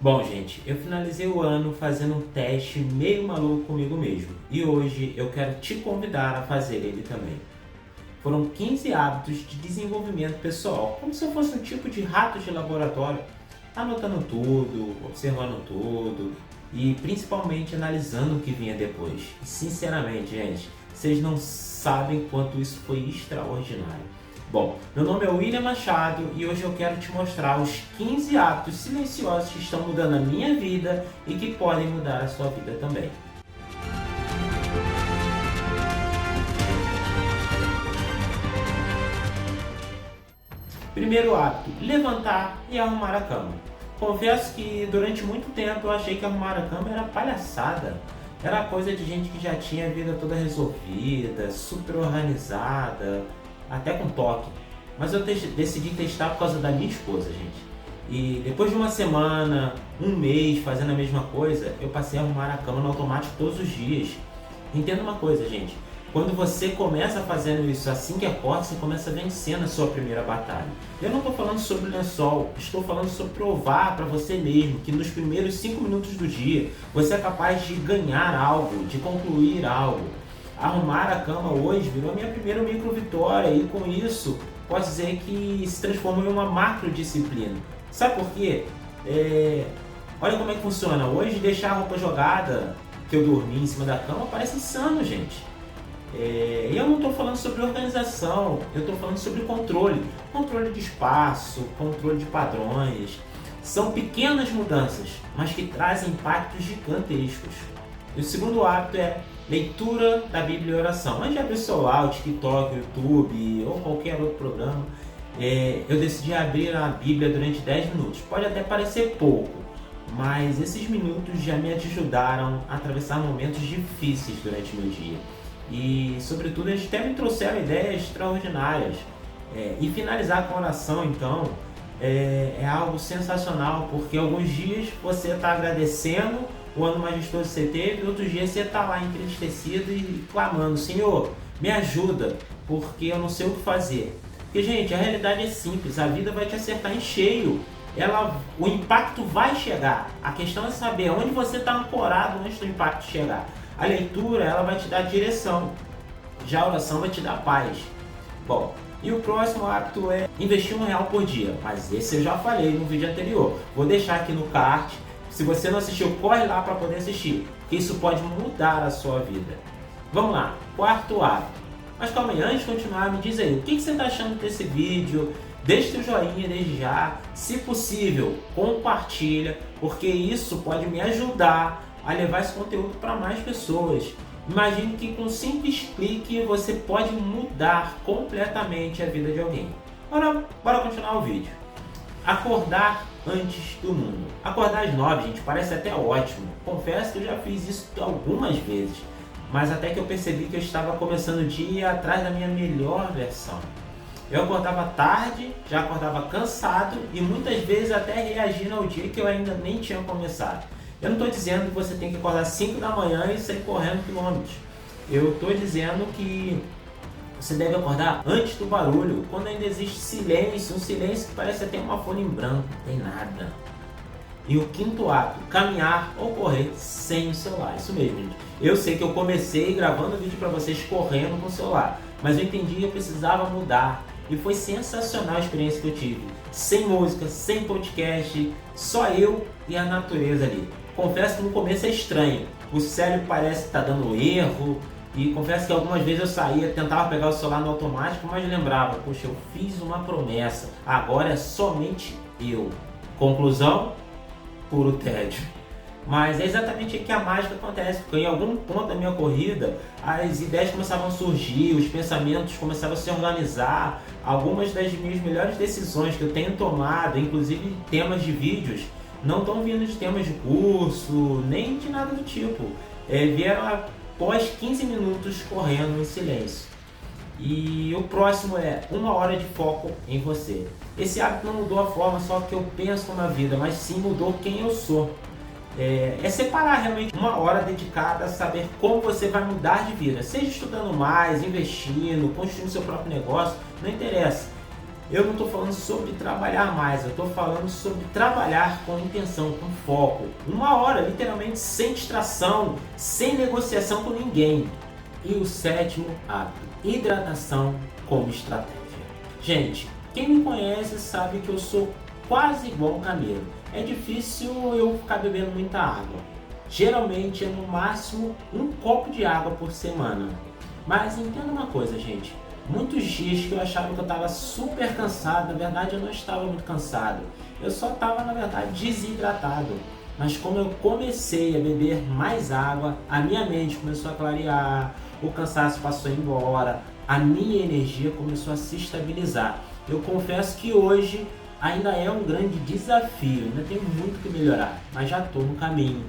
Bom, gente, eu finalizei o ano fazendo um teste meio maluco comigo mesmo e hoje eu quero te convidar a fazer ele também. Foram 15 hábitos de desenvolvimento pessoal, como se eu fosse um tipo de rato de laboratório, anotando tudo, observando tudo e principalmente analisando o que vinha depois. E, sinceramente, gente, vocês não sabem quanto isso foi extraordinário. Bom, meu nome é William Machado e hoje eu quero te mostrar os 15 hábitos silenciosos que estão mudando a minha vida e que podem mudar a sua vida também. Primeiro hábito, levantar e arrumar a cama. Confesso que durante muito tempo eu achei que arrumar a cama era palhaçada. Era coisa de gente que já tinha a vida toda resolvida, super organizada, até com toque. Mas eu decidi testar por causa da minha esposa, gente. E depois de uma semana, um mês fazendo a mesma coisa, eu passei a arrumar a cama no automático todos os dias. Entenda uma coisa, gente. Quando você começa fazendo isso assim que acorda, você começa vencendo a sua primeira batalha. Eu não estou falando sobre lençol, estou falando sobre provar para você mesmo que nos primeiros 5 minutos do dia você é capaz de ganhar algo, de concluir algo. Arrumar a cama hoje virou a minha primeira micro vitória e com isso posso dizer que se transformou em uma macro disciplina. Sabe por quê? Olha como é que funciona. Hoje deixar a roupa jogada que eu dormi em cima da cama parece insano, gente. E eu não estou falando sobre organização, eu estou falando sobre controle. Controle de espaço, controle de padrões. São pequenas mudanças, mas que trazem impactos gigantescos. E o segundo hábito é leitura da Bíblia e oração. Antes de abrir o celular, o TikTok, o YouTube ou qualquer outro programa, eu decidi abrir a Bíblia durante 10 minutos. Pode até parecer pouco, mas esses minutos já me ajudaram a atravessar momentos difíceis durante o meu dia. E, sobretudo, eles até me trouxeram ideias extraordinárias. E finalizar com oração, então, é algo sensacional, porque alguns dias você está agradecendo o ano majestoso que você teve, outros dias você está lá entristecido e clamando: Senhor, me ajuda, porque eu não sei o que fazer. Porque, gente, a realidade é simples, a vida vai te acertar em cheio. O impacto vai chegar. A questão é saber onde você está ancorado antes do impacto chegar. A leitura, ela vai te dar direção, já a oração vai te dar paz. Bom, e o próximo hábito é investir R$1 por dia, mas esse eu já falei no vídeo anterior. Vou deixar aqui no card. Se você não assistiu, corre lá para poder assistir, porque isso pode mudar a sua vida. Vamos lá, quarto hábito. Mas calma aí, antes de continuar, me diz aí, o que você está achando desse vídeo? Deixe seu joinha desde já, se possível, compartilha, porque isso pode me ajudar a levar esse conteúdo para mais pessoas. Imagine que com um simples clique você pode mudar completamente a vida de alguém. Bora continuar o vídeo. Acordar antes do mundo. Acordar às 9, gente, parece até ótimo. Confesso que eu já fiz isso algumas vezes, mas até que eu percebi que eu estava começando o dia atrás da minha melhor versão. Eu acordava tarde, já acordava cansado e muitas vezes até reagindo ao dia que eu ainda nem tinha começado. Eu não estou dizendo que você tem que acordar 5 da manhã e sair correndo quilômetros. Eu estou dizendo que você deve acordar antes do barulho, quando ainda existe silêncio, um silêncio que parece até uma folha em branco, não tem nada. E o quinto hábito, caminhar ou correr sem o celular. Isso mesmo, gente. Eu sei que eu comecei gravando vídeo para vocês correndo com o celular, mas eu entendi que eu precisava mudar. E foi sensacional a experiência que eu tive. Sem música, sem podcast, só eu e a natureza ali. Confesso que no começo é estranho. O cérebro parece estar dando erro. E confesso que algumas vezes eu saía, tentava pegar o celular no automático, mas lembrava: poxa, eu fiz uma promessa, agora é somente eu. Conclusão? Puro tédio. Mas é exatamente aí que a mágica acontece, porque em algum ponto da minha corrida as ideias começavam a surgir, os pensamentos começavam a se organizar. Algumas das minhas melhores decisões que eu tenho tomado, inclusive temas de vídeos, não estão vindo de temas de curso, nem de nada do tipo. Vieram após 15 minutos correndo em silêncio. E o próximo é 1 hora de foco em você. Esse hábito não mudou a forma só que eu penso na vida, mas sim mudou quem eu sou. É separar realmente 1 hora dedicada a saber como você vai mudar de vida. Seja estudando mais, investindo, construindo seu próprio negócio, não interessa. Eu não estou falando sobre trabalhar mais, eu estou falando sobre trabalhar com intenção, com foco. 1 hora, literalmente, sem distração, sem negociação com ninguém. E o 7º hábito, hidratação como estratégia. Gente, quem me conhece sabe que eu sou quase igual um camelo. É difícil eu ficar bebendo muita água. Geralmente é no máximo 1 copo de água por semana. Mas entenda uma coisa, gente. Muitos dias que eu achava que eu estava super cansado, na verdade eu não estava muito cansado. Eu só estava, na verdade, desidratado. Mas como eu comecei a beber mais água, a minha mente começou a clarear, o cansaço passou embora, a minha energia começou a se estabilizar. Eu confesso que hoje ainda é um grande desafio, ainda tenho muito que melhorar, mas já estou no caminho.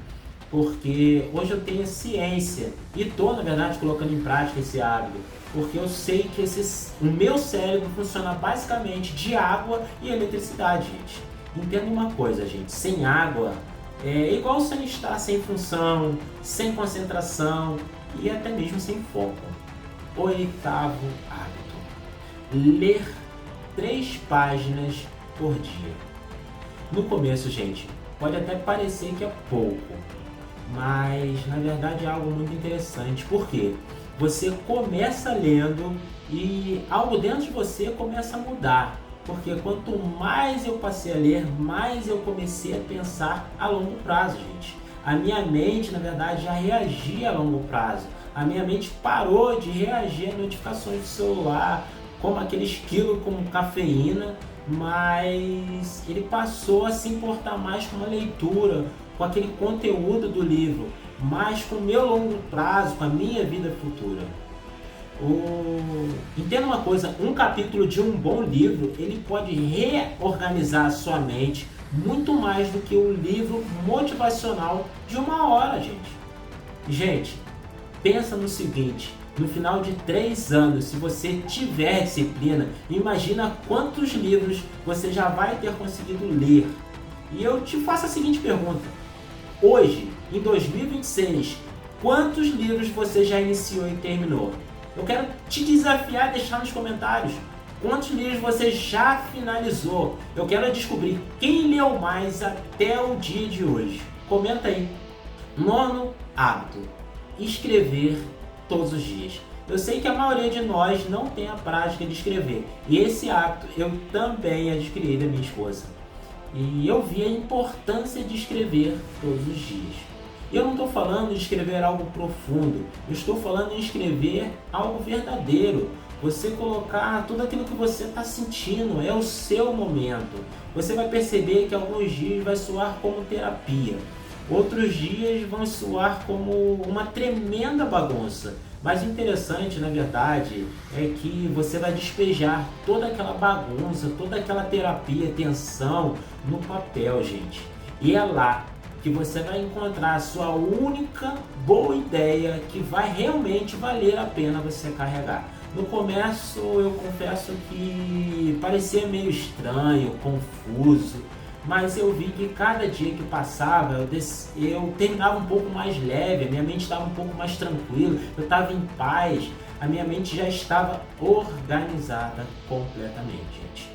Porque hoje eu tenho ciência e estou, na verdade, colocando em prática esse hábito. Porque eu sei que o meu cérebro funciona basicamente de água e eletricidade, gente. Entenda uma coisa, gente, sem água é igual sem estar sem função, sem concentração e até mesmo sem foco. 8º hábito: ler 3 páginas por dia. No começo, gente, pode até parecer que é pouco, mas na verdade é algo muito interessante. Por quê? Você começa lendo e algo dentro de você começa a mudar. Porque quanto mais eu passei a ler, mais eu comecei a pensar a longo prazo, gente. A minha mente, na verdade, já reagia a longo prazo. A minha mente parou de reagir a notificações do celular, como aqueles quilos com cafeína, mas ele passou a se importar mais com a leitura, com aquele conteúdo do livro, mas com o meu longo prazo, com a minha vida futura. Entenda uma coisa, um capítulo de um bom livro, ele pode reorganizar a sua mente muito mais do que um livro motivacional de 1 hora, gente. Gente, pensa no seguinte: no final de 3 anos, se você tiver disciplina, imagina quantos livros você já vai ter conseguido ler. E eu te faço a seguinte pergunta: hoje, em 2026, quantos livros você já iniciou e terminou? Eu quero te desafiar a deixar nos comentários quantos livros você já finalizou. Eu quero descobrir quem leu mais até o dia de hoje. Comenta aí. 9º hábito: escrever todos os dias. Eu sei que a maioria de nós não tem a prática de escrever, e esse hábito eu também adquiri da minha esposa. E eu vi a importância de escrever todos os dias. Eu não estou falando de escrever algo profundo, eu estou falando de escrever algo verdadeiro. Você colocar tudo aquilo que você está sentindo, é o seu momento. Você vai perceber que alguns dias vai soar como terapia, outros dias vão soar como uma tremenda bagunça. Mas o interessante, na verdade, é que você vai despejar toda aquela bagunça, toda aquela terapia, tensão no papel, gente. E é lá que você vai encontrar a sua única boa ideia que vai realmente valer a pena você carregar. No começo, eu confesso que parecia meio estranho, confuso, mas eu vi que cada dia que passava eu terminava um pouco mais leve, a minha mente estava um pouco mais tranquila, eu estava em paz, a minha mente já estava organizada completamente, gente.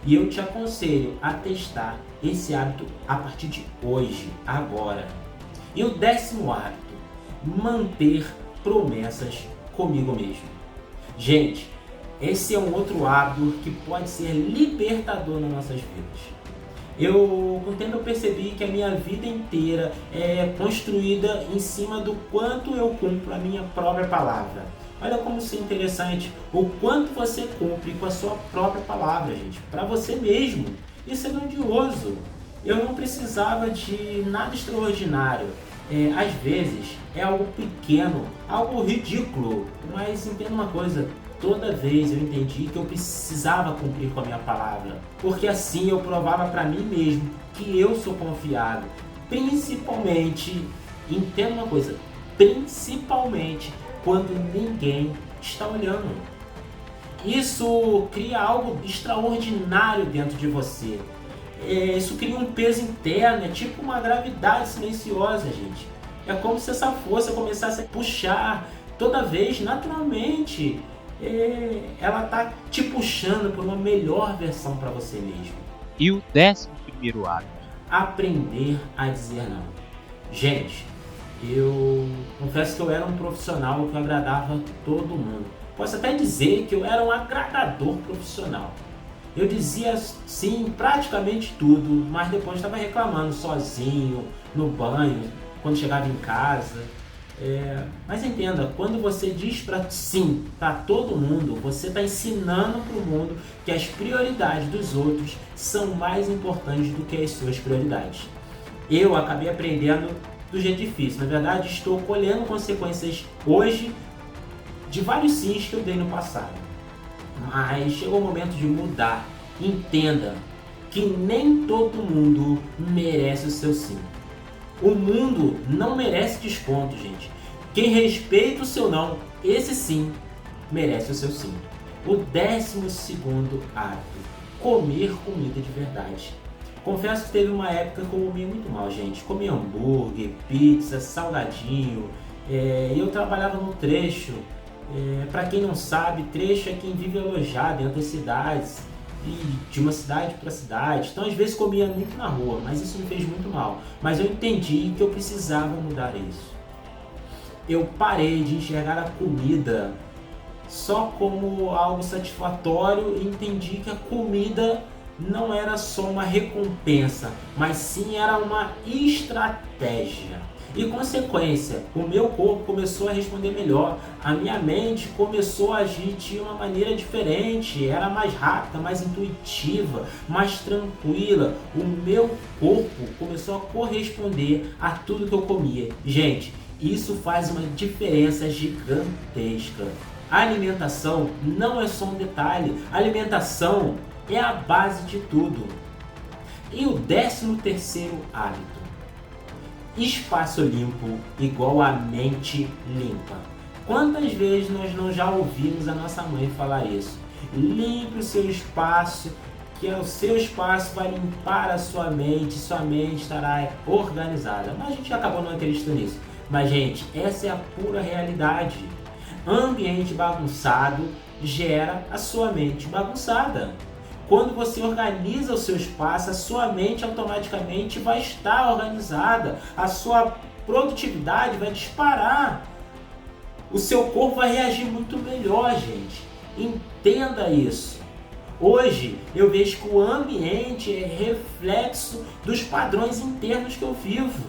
E eu te aconselho a testar esse hábito a partir de hoje, agora. E o 10º hábito: manter promessas comigo mesmo. Gente, esse é um outro hábito que pode ser libertador nas nossas vidas. Com o tempo eu percebi que a minha vida inteira é construída em cima do quanto eu cumpro a minha própria palavra. Olha como isso é interessante, o quanto você cumpre com a sua própria palavra, gente, para você mesmo. Isso é grandioso. Eu não precisava de nada extraordinário. Às vezes é algo pequeno, algo ridículo, mas entenda uma coisa: toda vez eu entendi que eu precisava cumprir com a minha palavra, porque assim eu provava para mim mesmo que eu sou confiável. Principalmente, entenda uma coisa, principalmente quando ninguém está olhando. Isso cria algo extraordinário dentro de você. Isso cria um peso interno, é tipo uma gravidade silenciosa, gente. É como se essa força começasse a puxar toda vez, naturalmente. ela tá te puxando para uma melhor versão para você mesmo. E o 11º hábito? Aprender a dizer não. Gente, eu confesso que eu era um profissional que agradava todo mundo. Posso até dizer que eu era um agradador profissional. Eu dizia sim praticamente tudo, mas depois estava reclamando sozinho, no banho, quando chegava em casa. Mas entenda, quando você diz sim para todo mundo, você está ensinando para o mundo que as prioridades dos outros são mais importantes do que as suas prioridades. Eu acabei aprendendo do jeito difícil. Na verdade, estou colhendo consequências hoje de vários sims que eu dei no passado. Mas chegou o momento de mudar. Entenda que nem todo mundo merece o seu sim. O mundo não merece desconto, gente. Quem respeita o seu não, esse sim, merece o seu sim. O 12º hábito: comer comida de verdade. Confesso que teve uma época que eu comia muito mal, gente. Comia hambúrguer, pizza, salgadinho. Eu trabalhava no trecho. Para quem não sabe, trecho é quem vive alojado entre as cidades e de uma cidade para cidade. Então às vezes comia muito na rua, mas isso me fez muito mal. Mas eu entendi que eu precisava mudar isso. Eu parei de enxergar a comida só como algo satisfatório e entendi que a comida não era só uma recompensa, mas sim era uma estratégia. E consequência, o meu corpo começou a responder melhor, a minha mente começou a agir de uma maneira diferente, era mais rápida, mais intuitiva, mais tranquila. O meu corpo começou a corresponder a tudo que eu comia. Gente, isso faz uma diferença gigantesca. A alimentação não é só um detalhe, a alimentação é a base de tudo. E o 13º hábito: espaço limpo igual a mente limpa. Quantas vezes nós não já ouvimos a nossa mãe falar isso? Limpe o seu espaço, que o seu espaço vai limpar a sua mente estará organizada. Mas a gente acabou não acreditando nisso. Mas gente, essa é a pura realidade. Ambiente bagunçado gera a sua mente bagunçada. Quando você organiza o seu espaço, a sua mente automaticamente vai estar organizada, a sua produtividade vai disparar, o seu corpo vai reagir muito melhor, gente. Entenda isso. Hoje eu vejo que o ambiente é reflexo dos padrões internos que eu vivo.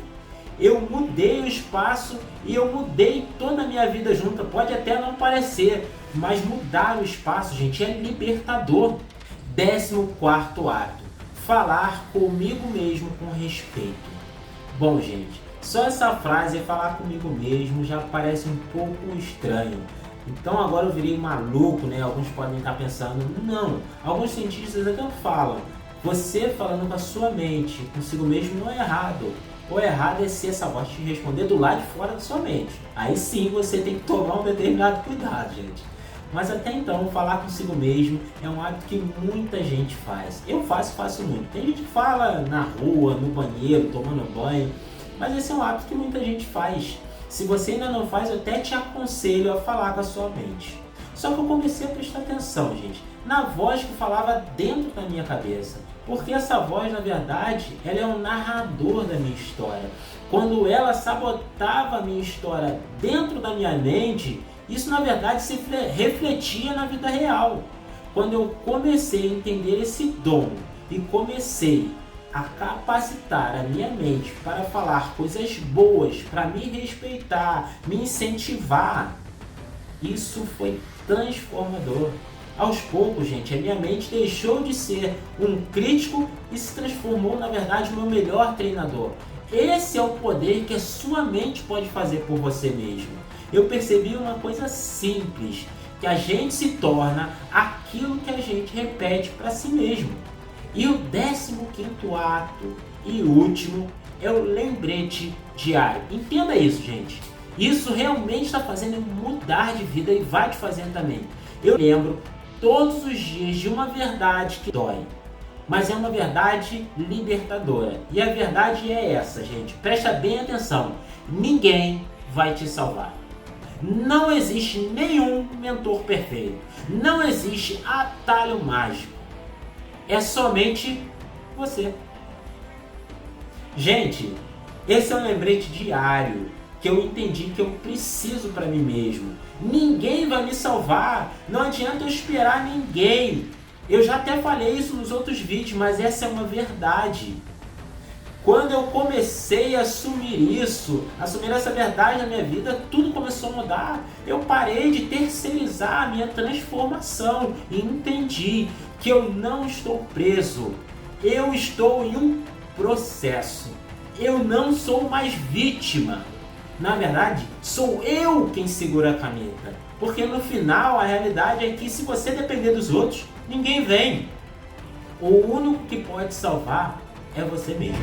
Eu mudei o espaço e eu mudei toda a minha vida junto. Pode até não parecer, mas mudar o espaço, gente, é libertador. 14º hábito: falar comigo mesmo com respeito. Bom, gente, só essa frase, falar comigo mesmo, já parece um pouco estranho. Então agora eu virei maluco, né? Alguns podem estar pensando, não. Alguns cientistas até falam, você falando com a sua mente, consigo mesmo, não é errado. O errado é se essa voz te responder do lado de fora da sua mente. Aí sim você tem que tomar um determinado cuidado, gente. Mas até então, falar consigo mesmo é um hábito que muita gente faz. Eu faço muito. Tem gente que fala na rua, no banheiro, tomando banho, mas esse é um hábito que muita gente faz. Se você ainda não faz, eu até te aconselho a falar com a sua mente. Só que eu comecei a prestar atenção, gente, na voz que falava dentro da minha cabeça. Porque essa voz, na verdade, ela é um narrador da minha história. Quando ela sabotava a minha história dentro da minha mente, isso na verdade se refletia na vida real. Quando eu comecei a entender esse dom e comecei a capacitar a minha mente para falar coisas boas, para me respeitar, me incentivar, isso foi transformador. Aos poucos, gente, a minha mente deixou de ser um crítico e se transformou, na verdade, no meu melhor treinador. Esse é o poder que a sua mente pode fazer por você mesmo. Eu percebi uma coisa simples, que a gente se torna aquilo que a gente repete para si mesmo. E o 15º ato e último é o lembrete diário. Entenda isso, gente. Isso realmente está fazendo eu mudar de vida e vai te fazendo também. Eu lembro todos os dias de uma verdade que dói, mas é uma verdade libertadora. E a verdade é essa, gente. Presta bem atenção. Ninguém vai te salvar. Não existe nenhum mentor perfeito. Não existe atalho mágico. É somente você. Gente, esse é um lembrete diário que eu entendi que eu preciso para mim mesmo. Ninguém vai me salvar. Não adianta eu esperar ninguém. Eu já até falei isso nos outros vídeos, mas essa é uma verdade. Quando eu comecei a assumir essa verdade na minha vida, tudo começou a mudar. Eu parei de terceirizar a minha transformação e entendi que eu não estou preso. Eu estou em um processo. Eu não sou mais vítima. Na verdade, sou eu quem segura a caneta. Porque no final, a realidade é que se você depender dos outros, ninguém vem. O único que pode salvar é você mesmo.